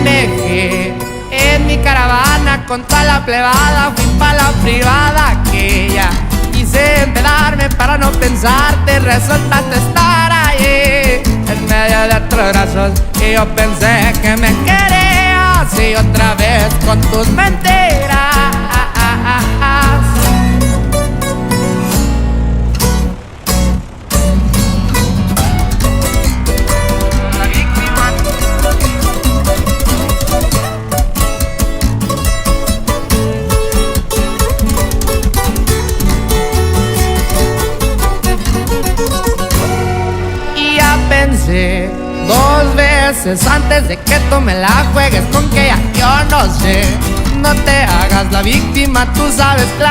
pendejé en mi caravana con toda la plebada. Fui pa' la privada aquella, quise empedarme para no pensarte. Resultaste estar ahí en medio de otros brazos y yo pensé que me querías, y otra vez con tus mentiras. Pensé dos veces antes de que tú me la juegues con que ya yo no sé. No te hagas la víctima, tú sabes claro.